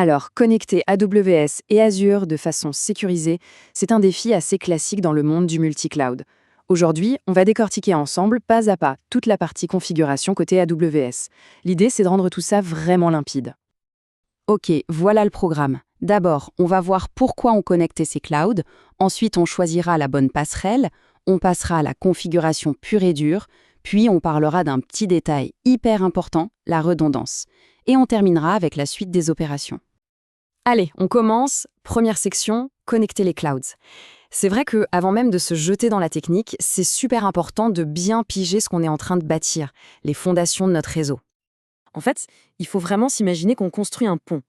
Alors, connecter AWS et Azure de façon sécurisée, c'est un défi assez classique dans le monde du multi-cloud. Aujourd'hui, on va décortiquer ensemble, pas à pas, toute la partie configuration côté AWS. L'idée, c'est de rendre tout ça vraiment limpide. Ok, voilà le programme. D'abord, on va voir pourquoi on connectait ces clouds. Ensuite, on choisira la bonne passerelle. On passera à la configuration pure et dure. Puis, on parlera d'un petit détail hyper important, la redondance. Et on terminera avec la suite des opérations. Allez, on commence. Première section, connecter les clouds. C'est vrai que, avant même de se jeter dans la technique, c'est super important de bien piger ce qu'on est en train de bâtir, les fondations de notre réseau. En fait, il faut vraiment s'imaginer qu'on construit un pont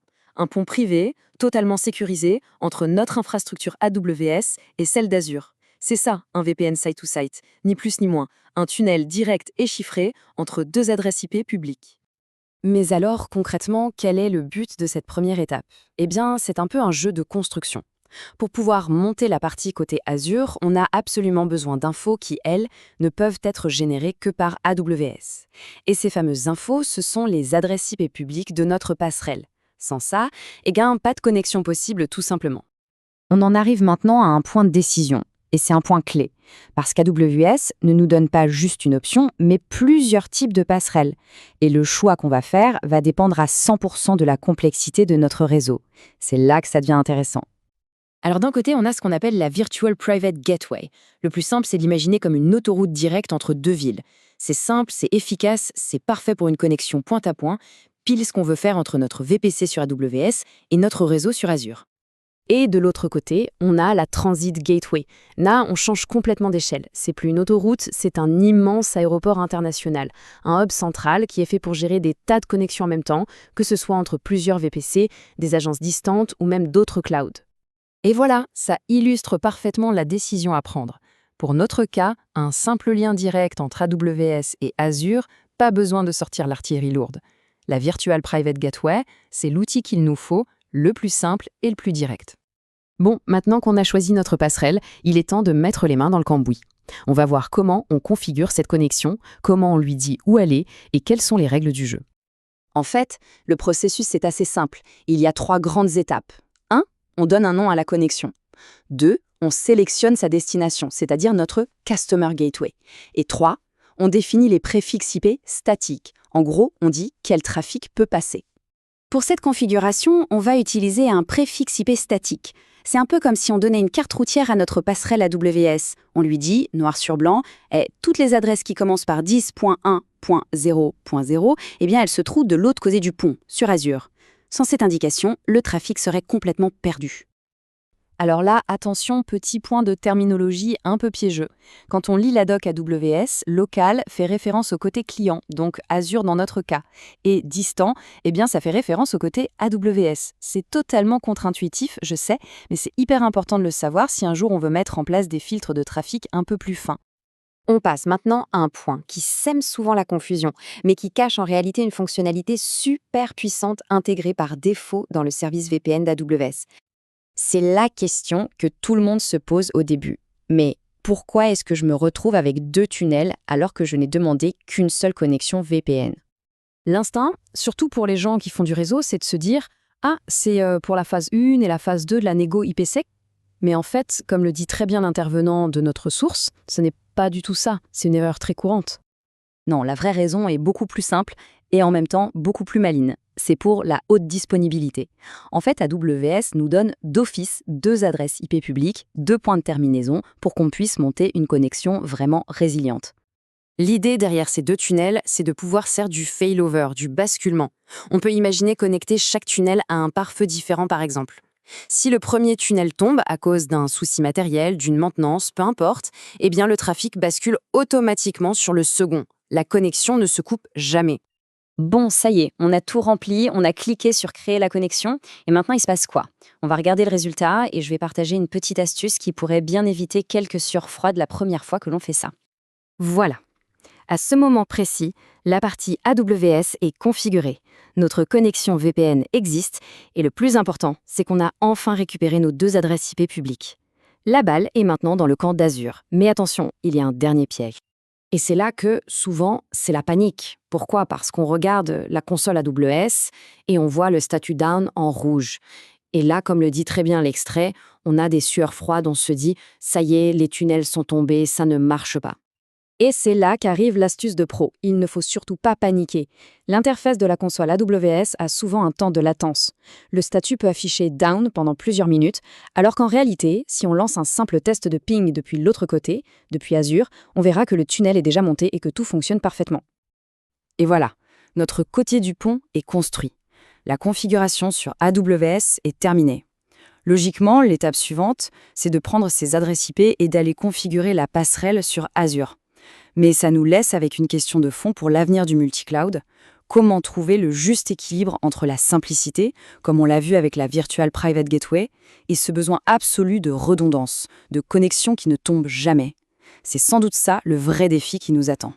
privé, totalement sécurisé, entre notre infrastructure AWS et celle d'Azure. C'est ça, un VPN site-to-site, ni plus ni moins, un tunnel direct et chiffré entre deux adresses IP publiques. Mais alors, concrètement, quel est le but de cette première étape? Eh bien, c'est un peu un jeu de construction. Pour pouvoir monter la partie côté Azure, on a absolument besoin d'infos qui, elles, ne peuvent être générées que par AWS. Et ces fameuses infos, ce sont les adresses IP publiques de notre passerelle. Sans ça, pas de connexion possible tout simplement. On en arrive maintenant à un point de décision. Et c'est un point clé, parce qu'AWS ne nous donne pas juste une option, mais plusieurs types de passerelles. Et le choix qu'on va faire va dépendre à 100% de la complexité de notre réseau. C'est là que ça devient intéressant. Alors d'un côté, on a ce qu'on appelle la Virtual Private Gateway. Le plus simple, c'est d'imaginer comme une autoroute directe entre deux villes. C'est simple, c'est efficace, c'est parfait pour une connexion point à point, pile ce qu'on veut faire entre notre VPC sur AWS et notre réseau sur Azure. Et de l'autre côté, on a la Transit Gateway. Là, on change complètement d'échelle. C'est plus une autoroute, c'est un immense aéroport international. Un hub central qui est fait pour gérer des tas de connexions en même temps, que ce soit entre plusieurs VPC, des agences distantes ou même d'autres clouds. Et voilà, ça illustre parfaitement la décision à prendre. Pour notre cas, un simple lien direct entre AWS et Azure, pas besoin de sortir l'artillerie lourde. La Virtual Private Gateway, c'est l'outil qu'il nous faut, le plus simple et le plus direct. Bon, maintenant qu'on a choisi notre passerelle, il est temps de mettre les mains dans le cambouis. On va voir comment on configure cette connexion, comment on lui dit où aller et quelles sont les règles du jeu. En fait, le processus est assez simple. Il y a 3 grandes étapes. 1. On donne un nom à la connexion. 2. On sélectionne sa destination, c'est-à-dire notre Customer Gateway. Et 3. On définit les préfixes IP statiques. En gros, on dit quel trafic peut passer. Pour cette configuration, on va utiliser un préfixe IP statique. C'est un peu comme si on donnait une carte routière à notre passerelle AWS. On lui dit, noir sur blanc, toutes les adresses qui commencent par 10.1.0.0, elles se trouvent de l'autre côté du pont, sur Azure. Sans cette indication, le trafic serait complètement perdu. Alors là, attention, petit point de terminologie un peu piégeux. Quand on lit la doc AWS, local fait référence au côté client, donc Azure dans notre cas. Et distant, ça fait référence au côté AWS. C'est totalement contre-intuitif, je sais, mais c'est hyper important de le savoir si un jour on veut mettre en place des filtres de trafic un peu plus fins. On passe maintenant à un point qui sème souvent la confusion, mais qui cache en réalité une fonctionnalité super puissante intégrée par défaut dans le service VPN d'AWS. C'est la question que tout le monde se pose au début. Mais pourquoi est-ce que je me retrouve avec 2 tunnels alors que je n'ai demandé qu'une seule connexion VPN? L'instinct, surtout pour les gens qui font du réseau, c'est de se dire « Ah, c'est pour la phase 1 et la phase 2 de la négo IPsec ». Mais en fait, comme le dit très bien l'intervenant de notre source, ce n'est pas du tout ça, c'est une erreur très courante. Non, la vraie raison est beaucoup plus simple et en même temps beaucoup plus maligne. C'est pour la haute disponibilité. En fait, AWS nous donne d'office 2 adresses IP publiques, 2 points de terminaison pour qu'on puisse monter une connexion vraiment résiliente. L'idée derrière ces 2 tunnels, c'est de pouvoir faire du failover, du basculement. On peut imaginer connecter chaque tunnel à un pare-feu différent par exemple. Si le premier tunnel tombe à cause d'un souci matériel, d'une maintenance, peu importe, le trafic bascule automatiquement sur le second. La connexion ne se coupe jamais. Bon, ça y est, on a tout rempli, on a cliqué sur créer la connexion, et maintenant il se passe quoi? On va regarder le résultat et je vais partager une petite astuce qui pourrait bien éviter quelques sueurs froides la première fois que l'on fait ça. Voilà. À ce moment précis, la partie AWS est configurée. Notre connexion VPN existe, et le plus important, c'est qu'on a enfin récupéré nos 2 adresses IP publiques. La balle est maintenant dans le camp d'Azure, mais attention, il y a un dernier piège. Et c'est là que, souvent, c'est la panique. Pourquoi? Parce qu'on regarde la console AWS et on voit le statut down en rouge. Et là, comme le dit très bien l'extrait, on a des sueurs froides, on se dit « ça y est, les tunnels sont tombés, ça ne marche pas ». Et c'est là qu'arrive l'astuce de pro. Il ne faut surtout pas paniquer. L'interface de la console AWS a souvent un temps de latence. Le statut peut afficher down pendant plusieurs minutes, alors qu'en réalité, si on lance un simple test de ping depuis l'autre côté, depuis Azure, on verra que le tunnel est déjà monté et que tout fonctionne parfaitement. Et voilà, notre côtier du pont est construit. La configuration sur AWS est terminée. Logiquement, l'étape suivante, c'est de prendre ces adresses IP et d'aller configurer la passerelle sur Azure. Mais ça nous laisse avec une question de fond pour l'avenir du multi-cloud. Comment trouver le juste équilibre entre la simplicité, comme on l'a vu avec la Virtual Private Gateway, et ce besoin absolu de redondance, de connexion qui ne tombe jamais? C'est sans doute ça le vrai défi qui nous attend.